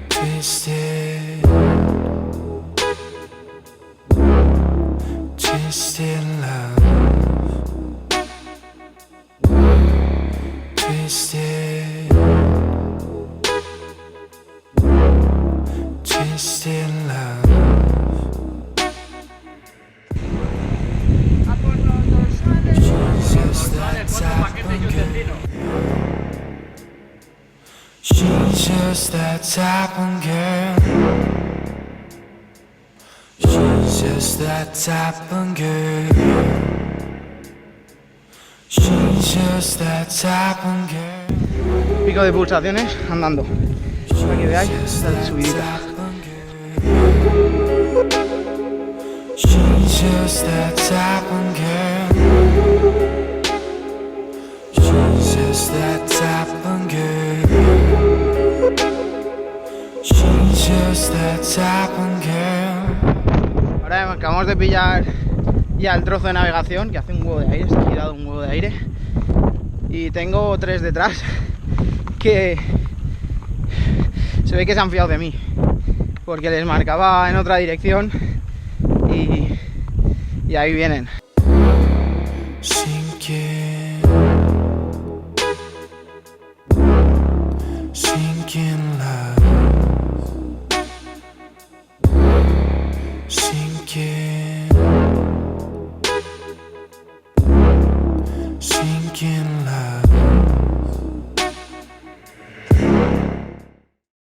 Twisted, twisted love. Twisted, twisted love. She's that type of girl. She's just that type of girl. She's just that type of girl. She's just that type of girl. Pico de pulsaciones andando. Para que veáis la subidita. She's just that type of girl. She's just that type of girl. She's just that type of girl. Ahora acabamos de pillar ya el trozo de navegación, que hace un huevo de aire, está girado un huevo de aire. Y tengo 3 detrás que se ve que se han fiado de mí, porque les marcaba en otra dirección y ahí vienen. She